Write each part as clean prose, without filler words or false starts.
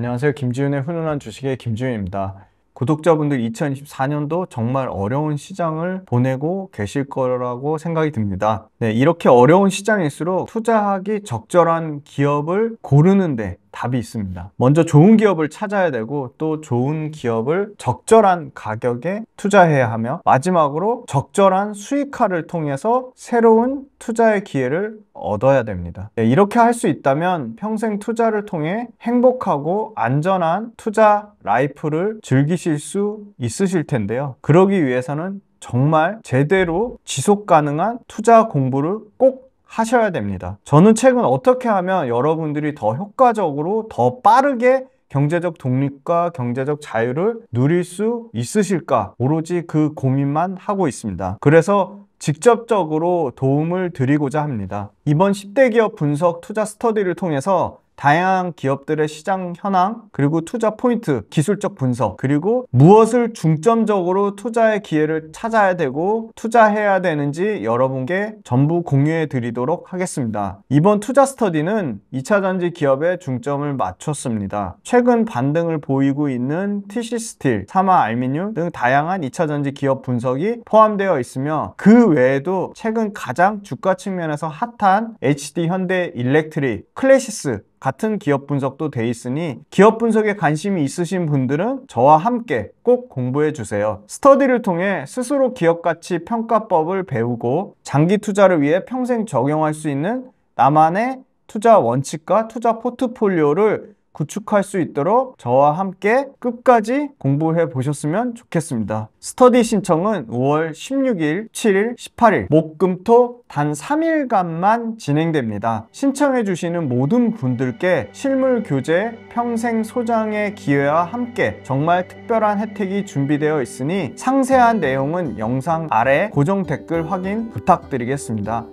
안녕하세요. 김지훈의 훈훈한 주식의 김지훈입니다. 구독자분들 2024년도 정말 어려운 시장을 보내고 계실 거라고 생각이 듭니다. 네, 이렇게 어려운 시장일수록 투자하기 적절한 기업을 고르는데 답이 있습니다. 먼저 좋은 기업을 찾아야 되고 또 좋은 기업을 적절한 가격에 투자해야 하며 마지막으로 적절한 수익화를 통해서 새로운 투자의 기회를 얻어야 됩니다. 네, 이렇게 할 수 있다면 평생 투자를 통해 행복하고 안전한 투자 라이프를 즐기실 수 있으실 텐데요. 그러기 위해서는 정말 제대로 지속 가능한 투자 공부를 꼭 하셔야 됩니다. 저는 최근 어떻게 하면 여러분들이 더 효과적으로 더 빠르게 경제적 독립과 경제적 자유를 누릴 수 있으실까 오로지 그 고민만 하고 있습니다. 그래서 직접적으로 도움을 드리고자 합니다. 이번 10대 기업 분석 투자 스터디를 통해서 다양한 기업들의 시장 현황, 그리고 투자 포인트, 기술적 분석, 그리고 무엇을 중점적으로 투자의 기회를 찾아야 되고 투자해야 되는지 여러분께 전부 공유해 드리도록 하겠습니다. 이번 투자 스터디는 2차전지 기업에 중점을 맞췄습니다. 최근 반등을 보이고 있는 TC스틸, 사마알미늄 등 다양한 2차전지 기업 분석이 포함되어 있으며 그 외에도 최근 가장 주가 측면에서 핫한 HD현대일렉트릭, 클래시스 같은 기업 분석도 돼 있으니 기업 분석에 관심이 있으신 분들은 저와 함께 꼭 공부해 주세요. 스터디를 통해 스스로 기업 가치 평가법을 배우고 장기 투자를 위해 평생 적용할 수 있는 나만의 투자 원칙과 투자 포트폴리오를 구축할 수 있도록 저와 함께 끝까지 공부해 보셨으면 좋겠습니다. 스터디 신청은 5월 16일, 7일, 18일 목금토 단 3일간만 진행됩니다. 신청해 주시는 모든 분들께 실물 교재 평생 소장의 기회와 함께 정말 특별한 혜택이 준비되어 있으니 상세한 내용은 영상 아래 고정 댓글 확인 부탁드리겠습니다.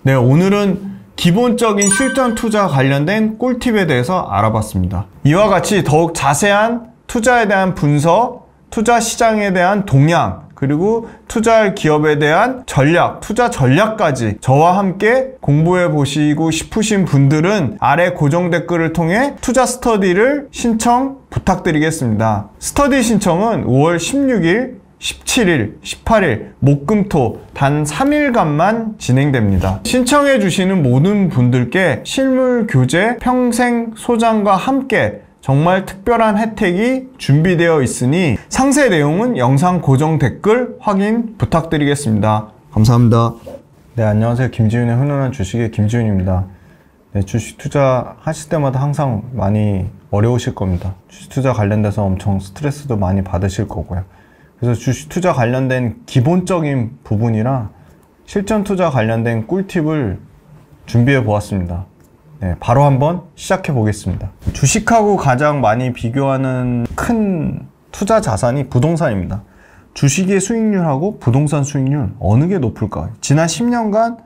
네, 오늘은 기본적인 실전 투자 관련된 꿀팁에 대해서 알아봤습니다. 이와 같이 더욱 자세한 투자에 대한 분석, 투자 시장에 대한 동향, 그리고 투자할 기업에 대한 전략, 투자 전략까지 저와 함께 공부해 보시고 싶으신 분들은 아래 고정 댓글을 통해 투자 스터디를 신청 부탁드리겠습니다. 스터디 신청은 5월 16일, 17일, 18일 목금토 단 3일간만 진행됩니다. 신청해 주시는 모든 분들께 실물 교재 평생 소장과 함께 정말 특별한 혜택이 준비되어 있으니 상세 내용은 영상 고정 댓글 확인 부탁드리겠습니다. 감사합니다. 네, 안녕하세요. 김지훈의 훈훈한 주식의 김지훈입니다. 네, 주식 투자 하실 때마다 항상 많이 어려우실 겁니다. 주식 투자 관련돼서 엄청 스트레스도 많이 받으실 거고요. 그래서 주식 투자 관련된 기본적인 부분이랑 실전 투자 관련된 꿀팁을 준비해 보았습니다. 네, 바로 한번 시작해 보겠습니다. 주식하고 가장 많이 비교하는 큰 투자 자산이 부동산입니다. 주식의 수익률하고 부동산 수익률 어느 게 높을까요? 지난 10년간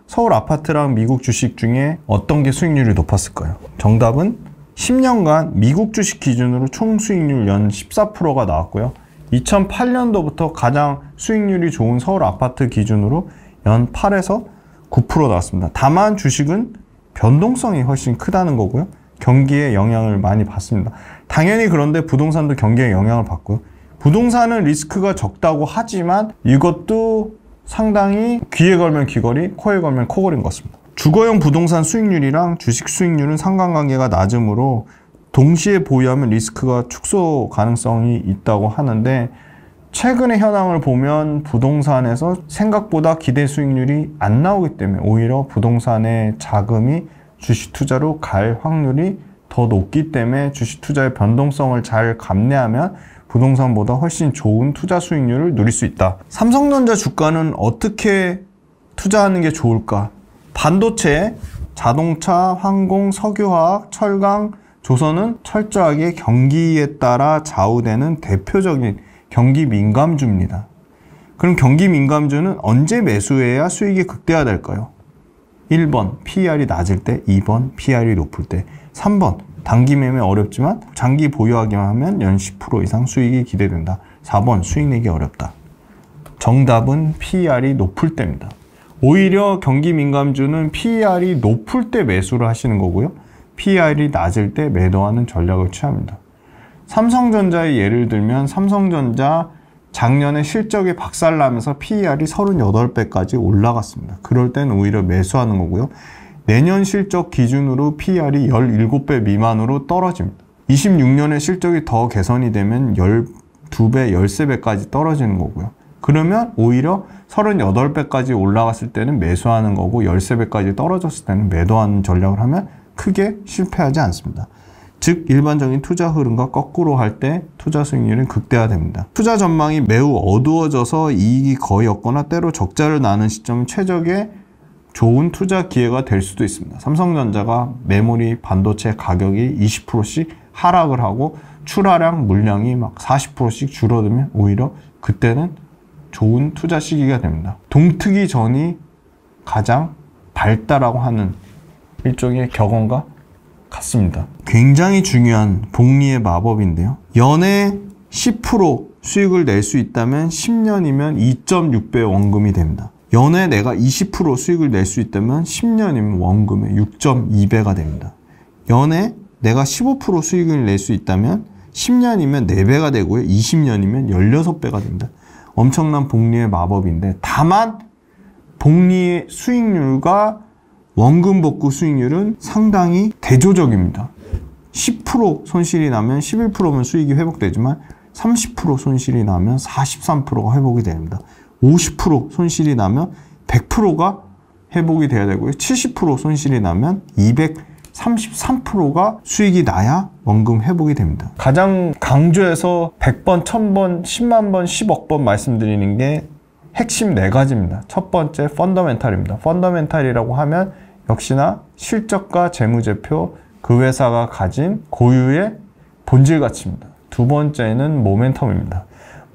서울 아파트랑 미국 주식 중에 어떤 게 수익률이 높았을까요? 정답은 10년간 미국 주식 기준으로 총 수익률 연 14%가 나왔고요. 2008년도부터 가장 수익률이 좋은 서울 아파트 기준으로 연 8에서 9% 나왔습니다. 다만 주식은 변동성이 훨씬 크다는 거고요. 경기에 영향을 많이 받습니다. 당연히 그런데 부동산도 경기에 영향을 받고요. 부동산은 리스크가 적다고 하지만 이것도 상당히 귀에 걸면 귀걸이, 코에 걸면 코걸이인 것 같습니다. 주거용 부동산 수익률이랑 주식 수익률은 상관관계가 낮으므로 동시에 보유하면 리스크가 축소 가능성이 있다고 하는데 최근의 현황을 보면 부동산에서 생각보다 기대 수익률이 안 나오기 때문에 오히려 부동산의 자금이 주식 투자로 갈 확률이 더 높기 때문에 주식 투자의 변동성을 잘 감내하면 부동산보다 훨씬 좋은 투자 수익률을 누릴 수 있다. 삼성전자 주가는 어떻게 투자하는 게 좋을까? 반도체, 자동차, 항공, 석유화학, 철강, 조선은 철저하게 경기에 따라 좌우되는 대표적인 경기 민감주입니다. 그럼 경기 민감주는 언제 매수해야 수익이 극대화될까요? 1번 PER이 낮을 때, 2번 PER이 높을 때, 3번 단기 매매 어렵지만 장기 보유하기만 하면 연 10% 이상 수익이 기대된다. 4번 수익 내기 어렵다. 정답은 PER이 높을 때입니다. 오히려 경기 민감주는 PER이 높을 때 매수를 하시는 거고요. PER이 낮을 때 매도하는 전략을 취합니다. 삼성전자의 예를 들면 삼성전자 작년에 실적이 박살나면서 PER이 38배까지 올라갔습니다. 그럴 땐 오히려 매수하는 거고요. 내년 실적 기준으로 PER이 17배 미만으로 떨어집니다. 26년에 실적이 더 개선이 되면 12배, 13배까지 떨어지는 거고요. 그러면 오히려 38배까지 올라갔을 때는 매수하는 거고 13배까지 떨어졌을 때는 매도하는 전략을 하면 크게 실패하지 않습니다. 즉 일반적인 투자 흐름과 거꾸로 할 때 투자 수익률은 극대화됩니다. 투자 전망이 매우 어두워져서 이익이 거의 없거나 때로 적자를 나는 시점은 최적의 좋은 투자 기회가 될 수도 있습니다. 삼성전자가 메모리 반도체 가격이 20%씩 하락을 하고 출하량 물량이 막 40%씩 줄어들면 오히려 그때는 좋은 투자 시기가 됩니다. 동트기 전이 가장 밝다라고 하는 일종의 격언과 같습니다. 굉장히 중요한 복리의 마법인데요. 연에 10% 수익을 낼 수 있다면 10년이면 2.6배 원금이 됩니다. 연에 내가 20% 수익을 낼 수 있다면 10년이면 원금의 6.2배가 됩니다. 연에 내가 15% 수익을 낼 수 있다면 10년이면 4배가 되고요. 20년이면 16배가 됩니다. 엄청난 복리의 마법인데 다만 복리의 수익률과 원금 복구 수익률은 상당히 대조적입니다. 10% 손실이 나면 11%면 수익이 회복되지만 30% 손실이 나면 43%가 회복이 됩니다. 50% 손실이 나면 100%가 회복이 돼야 되고요. 70% 손실이 나면 233%가 수익이 나야 원금 회복이 됩니다. 가장 강조해서 100번, 1000번, 10만 번, 10억 번 말씀드리는 게 핵심 4가지입니다. 첫 번째 펀더멘탈입니다. 펀더멘탈이라고 하면 역시나 실적과 재무제표, 그 회사가 가진 고유의 본질 가치입니다. 두 번째는 모멘텀입니다.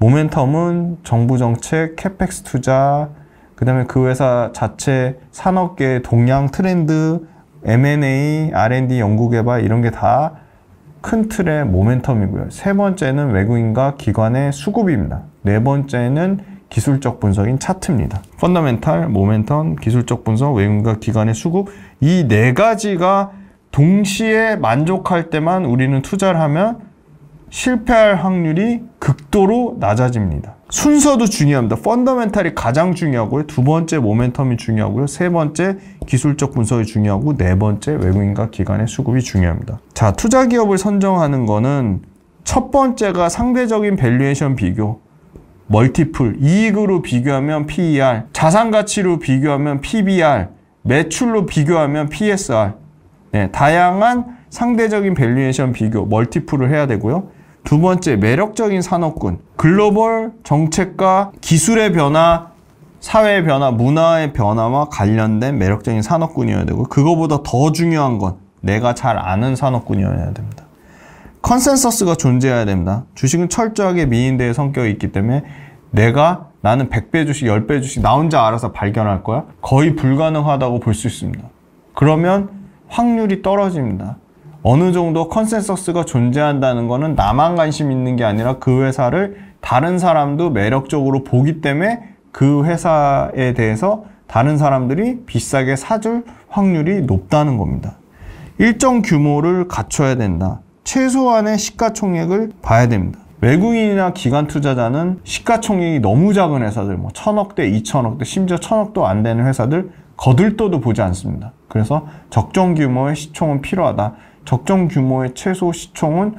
모멘텀은 정부 정책, 캐펙스 투자, 그 다음에 그 회사 자체 산업계의 동향, 트렌드, M&A, R&D, 연구개발 이런 게 다 큰 틀의 모멘텀이고요. 세 번째는 외국인과 기관의 수급입니다. 네 번째는 기술적 분석인 차트입니다. 펀더멘탈, 모멘텀, 기술적 분석, 외국인과 기관의 수급 이 4가지가 동시에 만족할 때만 우리는 투자를 하면 실패할 확률이 극도로 낮아집니다. 순서도 중요합니다. 펀더멘탈이 가장 중요하고요. 두 번째 모멘텀이 중요하고요. 세 번째 기술적 분석이 중요하고 네 번째 외국인과 기관의 수급이 중요합니다. 자, 투자 기업을 선정하는 거는 첫 번째가 상대적인 밸류에이션 비교, 멀티플, 이익으로 비교하면 PER, 자산 가치로 비교하면 PBR, 매출로 비교하면 PSR. 네, 다양한 상대적인 밸류에이션 비교, 멀티플을 해야 되고요. 두 번째, 매력적인 산업군. 글로벌 정책과 기술의 변화, 사회의 변화, 문화의 변화와 관련된 매력적인 산업군이어야 되고 그거보다 더 중요한 건 내가 잘 아는 산업군이어야 됩니다. 컨센서스가 존재해야 됩니다. 주식은 철저하게 미인대의 성격이 있기 때문에 나는 100배 주식, 10배 주식 나 혼자 알아서 발견할 거야? 거의 불가능하다고 볼 수 있습니다. 그러면 확률이 떨어집니다. 어느 정도 컨센서스가 존재한다는 것은 나만 관심 있는 게 아니라 그 회사를 다른 사람도 매력적으로 보기 때문에 그 회사에 대해서 다른 사람들이 비싸게 사줄 확률이 높다는 겁니다. 일정 규모를 갖춰야 된다. 최소한의 시가총액을 봐야 됩니다. 외국인이나 기관 투자자는 시가총액이 너무 작은 회사들, 1000억대, 2000억대, 심지어 1000억도 안 되는 회사들 거들떠도 보지 않습니다. 그래서 적정 규모의 시총은 필요하다. 적정 규모의 최소 시총은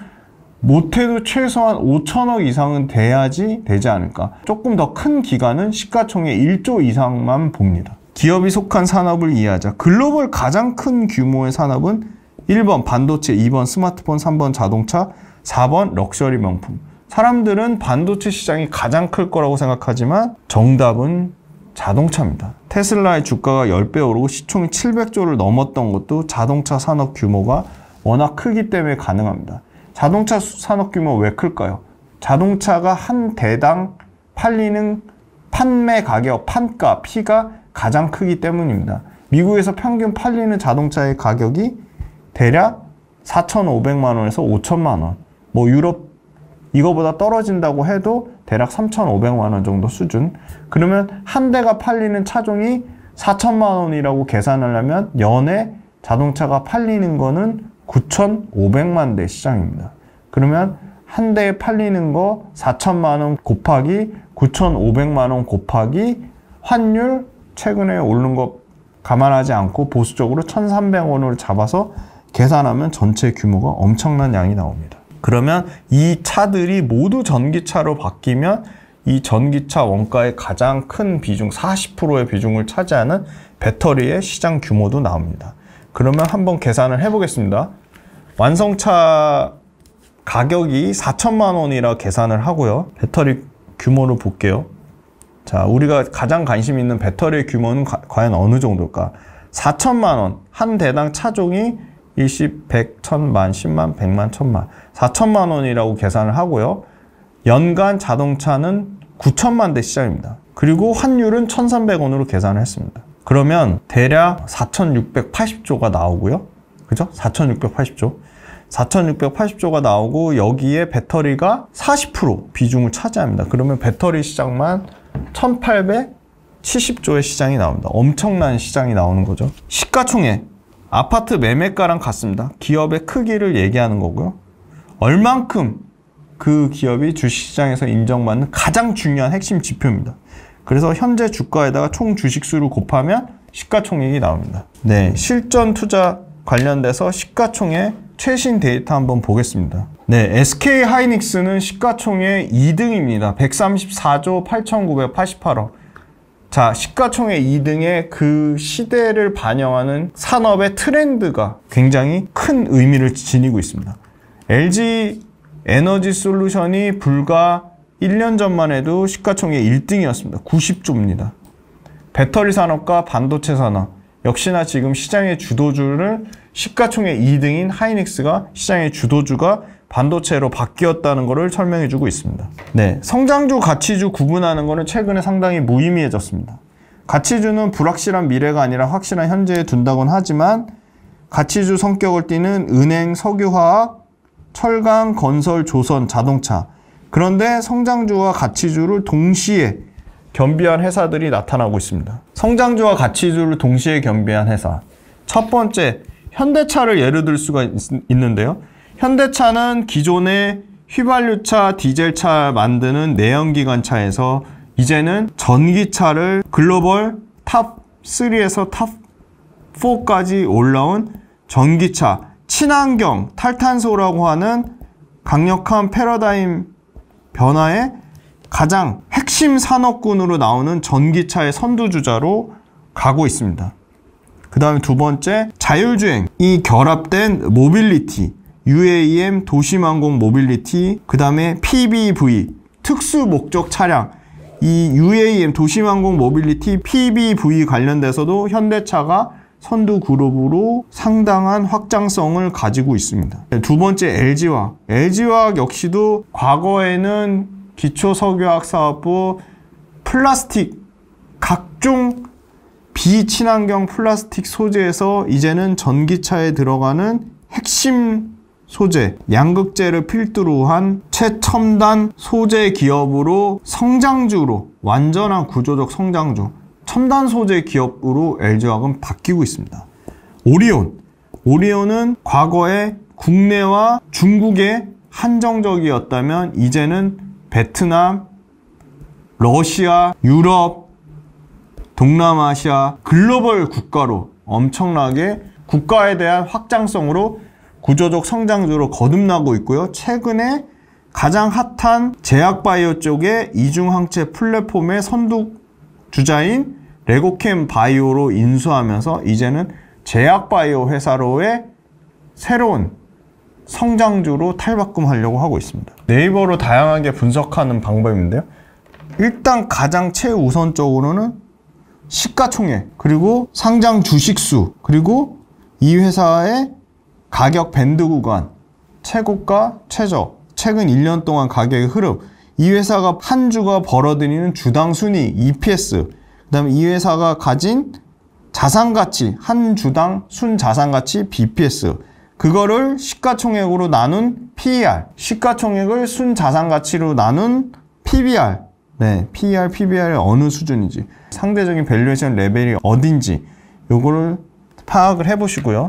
못해도 최소한 5천억 이상은 돼야지 되지 않을까. 조금 더 큰 기관은 시가총액 1조 이상만 봅니다. 기업이 속한 산업을 이해하자. 글로벌 가장 큰 규모의 산업은 1번 반도체, 2번 스마트폰, 3번 자동차, 4번 럭셔리 명품. 사람들은 반도체 시장이 가장 클 거라고 생각하지만 정답은 자동차입니다. 테슬라의 주가가 10배 오르고 시총이 700조를 넘었던 것도 자동차 산업 규모가 워낙 크기 때문에 가능합니다. 자동차 산업 규모 왜 클까요? 자동차가 한 대당 팔리는 판매 가격, 판가, P가 가장 크기 때문입니다. 미국에서 평균 팔리는 자동차의 가격이 대략 4,500만 원에서 5천만 원. 뭐 유럽 이거보다 떨어진다고 해도 대략 3,500만 원 정도 수준. 그러면 한 대가 팔리는 차종이 4천만 원이라고 계산을 하면 연에 자동차가 팔리는 거는 9,500만 대 시장입니다. 그러면 한 대에 팔리는 거 4천만 원 곱하기 9,500만 원 곱하기 환율 최근에 오른 거 감안하지 않고 보수적으로 1,300원으로 잡아서 계산하면 전체 규모가 엄청난 양이 나옵니다. 그러면 이 차들이 모두 전기차로 바뀌면 이 전기차 원가의 가장 큰 비중, 40%의 비중을 차지하는 배터리의 시장 규모도 나옵니다. 그러면 한번 계산을 해보겠습니다. 완성차 가격이 4천만 원이라 계산을 하고요. 배터리 규모를 볼게요. 자, 우리가 가장 관심 있는 배터리의 규모는 과연 어느 정도일까? 4천만 원, 한 대당 차종이 20, 100, 1000만, 10만, 100만, 1000만 4천만 원이라고 계산을 하고요. 연간 자동차는 9천만 대 시장입니다. 그리고 환율은 1,300원으로 계산을 했습니다. 그러면 대략 4,680조가 나오고요. 그죠? 4,680조. 4,680조가 나오고 여기에 배터리가 40% 비중을 차지합니다. 그러면 배터리 시장만 1,870조의 시장이 나옵니다. 엄청난 시장이 나오는 거죠. 시가총액, 아파트 매매가랑 같습니다. 기업의 크기를 얘기하는 거고요. 얼만큼 그 기업이 주식시장에서 인정받는 가장 중요한 핵심 지표입니다. 그래서 현재 주가에다가 총 주식수를 곱하면 시가총액이 나옵니다. 네, 실전 투자 관련돼서 시가총액 최신 데이터 한번 보겠습니다. 네, SK 하이닉스는 시가총액 2등입니다. 134조 8,988억. 자, 시가총액 2등의 그 시대를 반영하는 산업의 트렌드가 굉장히 큰 의미를 지니고 있습니다. LG 에너지 솔루션이 불과 1년 전만 해도 시가총액 1등이었습니다. 90조입니다. 배터리 산업과 반도체 산업, 역시나 지금 시장의 주도주를 시가총액 2등인 하이닉스가 시장의 주도주가 반도체로 바뀌었다는 것을 설명해주고 있습니다. 네, 성장주, 가치주 구분하는 것은 최근에 상당히 무의미해졌습니다. 가치주는 불확실한 미래가 아니라 확실한 현재에 둔다곤 하지만 가치주 성격을 띠는 은행, 석유화학, 철강, 건설, 조선, 자동차. 그런데 성장주와 가치주를 동시에 겸비한 회사들이 나타나고 있습니다. 성장주와 가치주를 동시에 겸비한 회사. 첫 번째, 현대차를 예를 들 수가 있는데요. 현대차는 기존의 휘발유차, 디젤차 만드는 내연기관차에서 이제는 전기차를 글로벌 탑 3에서 탑 4까지 올라온 전기차, 친환경, 탈탄소라고 하는 강력한 패러다임 변화의 가장 핵심 산업군으로 나오는 전기차의 선두주자로 가고 있습니다. 그 다음에 두 번째, 자율주행이 결합된 모빌리티, UAM 도시망공 모빌리티, 그 다음에 PBV 특수목적 차량. 이 UAM 도시망공 모빌리티 PBV 관련돼서도 현대차가 선두 그룹으로 상당한 확장성을 가지고 있습니다. 두 번째, LG화학. LG화학 역시도 과거에는 기초석유화학 사업부 플라스틱, 각종 비친환경 플라스틱 소재에서 이제는 전기차에 들어가는 핵심 소재, 양극재를 필두로 한 최첨단 소재 기업으로 성장주로, 완전한 구조적 성장주, 첨단 소재 기업으로 LG화학은 바뀌고 있습니다. 오리온은 과거에 국내와 중국에 한정적이었다면 이제는 베트남, 러시아, 유럽, 동남아시아 글로벌 국가로 엄청나게 국가에 대한 확장성으로 구조적 성장주로 거듭나고 있고요. 최근에 가장 핫한 제약바이오 쪽의 이중항체 플랫폼의 선두주자인 레고캠 바이오로 인수하면서 이제는 제약바이오 회사로의 새로운 성장주로 탈바꿈하려고 하고 있습니다. 네이버로 다양하게 분석하는 방법인데요. 일단 가장 최우선적으로는 시가총액, 그리고 상장 주식수, 그리고 이 회사의 가격 밴드 구간, 최고가, 최저, 최근 1년 동안 가격의 흐름, 이 회사가 한 주가 벌어들이는 주당 순이익, EPS, 그 다음에 이 회사가 가진 자산가치, 한 주당 순자산가치, BPS, 그거를 시가총액으로 나눈 PER, 시가총액을 순자산가치로 나눈 PBR, 네, PER, PBR이 어느 수준인지, 상대적인 밸류에이션 레벨이 어딘지 요거를 파악을 해보시고요.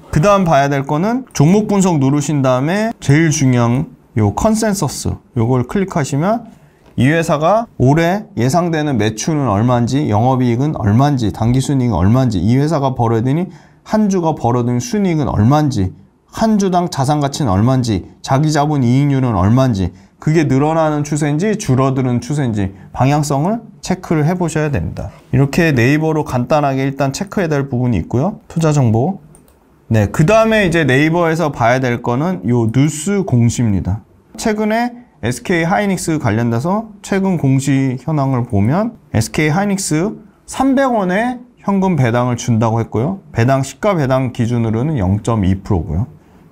그 다음 봐야 될 거는 종목 분석 누르신 다음에 제일 중요한 요 컨센서스, 요걸 클릭하시면 이 회사가 올해 예상되는 매출은 얼마인지, 영업이익은 얼마인지, 당기순이익은 얼마인지, 이 회사가 벌어들이니 한 주가 벌어들인 순이익은 얼마인지, 한 주당 자산가치는 얼마인지, 자기자본 이익률은 얼마인지, 그게 늘어나는 추세인지 줄어드는 추세인지 방향성을 체크를 해 보셔야 됩니다. 이렇게 네이버로 간단하게 일단 체크해야 될 부분이 있고요. 투자 정보. 네, 그 다음에 이제 네이버에서 봐야 될 거는 요 뉴스 공시입니다. 최근에 SK 하이닉스 관련돼서 최근 공시 현황을 보면 SK 하이닉스 300원에 현금 배당을 준다고 했고요. 배당 시가 배당 기준으로는 0.2%고요.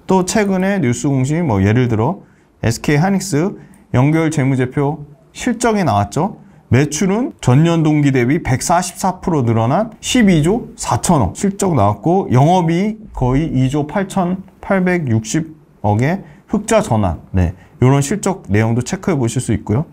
또 최근에 뉴스 공시 뭐 예를 들어 SK 하이닉스 연결 재무제표 실적이 나왔죠. 매출은 전년 동기 대비 144% 늘어난 12조 4천억 실적 나왔고, 영업이익 거의 2조 8,860억의 흑자 전환. 네, 이런 실적 내용도 체크해 보실 수 있고요.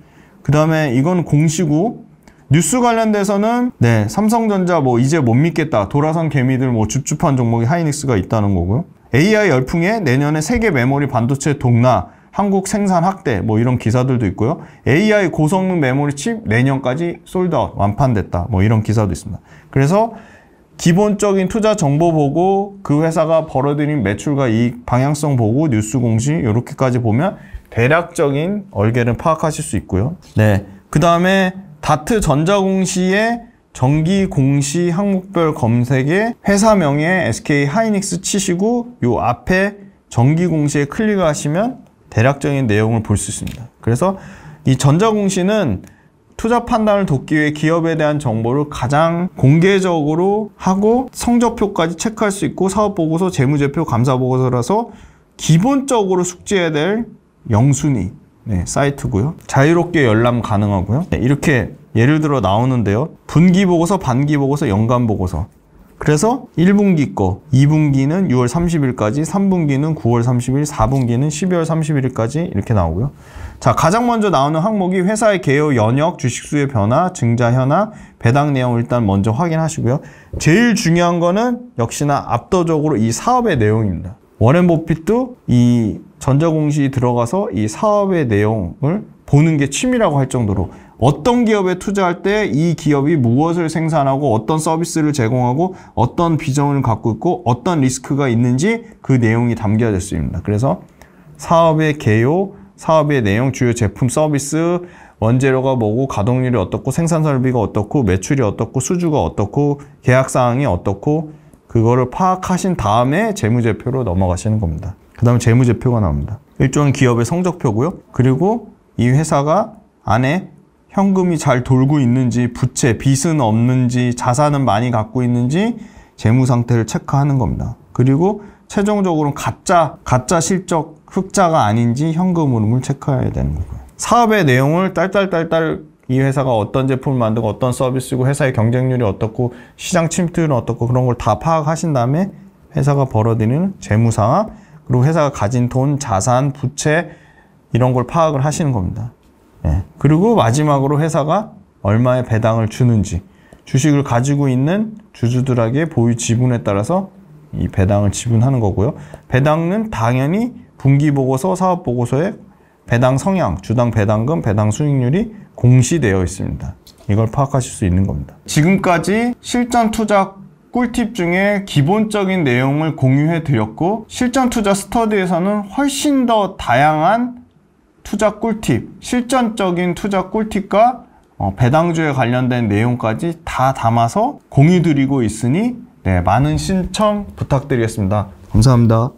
그 다음에 이건 공시고, 뉴스 관련돼서는 네, 삼성전자 뭐 이제 못 믿겠다, 돌아선 개미들 뭐 줍줍한 종목이 하이닉스가 있다는 거고요. AI 열풍에 내년에 세계 메모리 반도체 동나, 한국 생산 확대, 뭐 이런 기사들도 있고요. AI 고성능 메모리 칩 내년까지 솔드아웃, 완판됐다, 뭐 이런 기사도 있습니다. 그래서 기본적인 투자 정보 보고 그 회사가 벌어들인 매출과 이익 방향성 보고 뉴스 공시 이렇게까지 보면 대략적인 얼개를 파악하실 수 있고요. 네, 그 다음에 다트 전자공시의 정기 공시 항목별 검색에 회사명에 SK 하이닉스 치시고 요 앞에 정기 공시에 클릭을 하시면 대략적인 내용을 볼 수 있습니다. 그래서 이 전자공시는 투자 판단을 돕기 위해 기업에 대한 정보를 가장 공개적으로 하고 성적표까지 체크할 수 있고, 사업보고서, 재무제표, 감사보고서라서 기본적으로 숙지해야 될 영순위 네, 사이트고요. 자유롭게 열람 가능하고요. 네, 이렇게 예를 들어 나오는데요. 분기보고서, 반기보고서, 연간보고서. 그래서 1분기 거, 2분기는 6월 30일까지, 3분기는 9월 30일, 4분기는 12월 31일까지 이렇게 나오고요. 자, 가장 먼저 나오는 항목이 회사의 개요 연역, 주식수의 변화, 증자 현황, 배당 내용을 일단 먼저 확인하시고요. 제일 중요한 거는 역시나 압도적으로 이 사업의 내용입니다. 워렌 버핏도 이 전자공시 들어가서 이 사업의 내용을 보는 게 취미라고 할 정도로 어떤 기업에 투자할 때 이 기업이 무엇을 생산하고 어떤 서비스를 제공하고 어떤 비전을 갖고 있고 어떤 리스크가 있는지 그 내용이 담겨져 있습니다. 그래서 사업의 개요, 사업의 내용, 주요 제품 서비스, 원재료가 뭐고, 가동률이 어떻고, 생산 설비가 어떻고, 매출이 어떻고, 수주가 어떻고, 계약 사항이 어떻고, 그거를 파악하신 다음에 재무제표로 넘어가시는 겁니다. 그 다음에 재무제표가 나옵니다. 일종의 기업의 성적표고요. 그리고 이 회사가 안에 현금이 잘 돌고 있는지, 부채, 빚은 없는지, 자산은 많이 갖고 있는지 재무 상태를 체크하는 겁니다. 그리고 최종적으로는 가짜 실적, 흑자가 아닌지 현금 흐름을 체크해야 되는 거고요. 사업의 내용을 딸딸 이 회사가 어떤 제품을 만들고 어떤 서비스고 회사의 경쟁률이 어떻고 시장 침투율은 어떻고 그런 걸 다 파악하신 다음에 회사가 벌어들이는 재무 상황, 그리고 회사가 가진 돈, 자산, 부채 이런 걸 파악을 하시는 겁니다. 네. 그리고 마지막으로 회사가 얼마의 배당을 주는지, 주식을 가지고 있는 주주들에게 보유 지분에 따라서 이 배당을 지분하는 거고요. 배당은 당연히 분기보고서, 사업보고서에 배당 성향, 주당 배당금, 배당 수익률이 공시되어 있습니다. 이걸 파악하실 수 있는 겁니다. 지금까지 실전 투자 꿀팁 중에 기본적인 내용을 공유해 드렸고, 실전 투자 스터디에서는 훨씬 더 다양한 투자 꿀팁, 실전적인 투자 꿀팁과 배당주에 관련된 내용까지 다 담아서 공유 드리고 있으니 네, 많은 신청 부탁드리겠습니다. 감사합니다.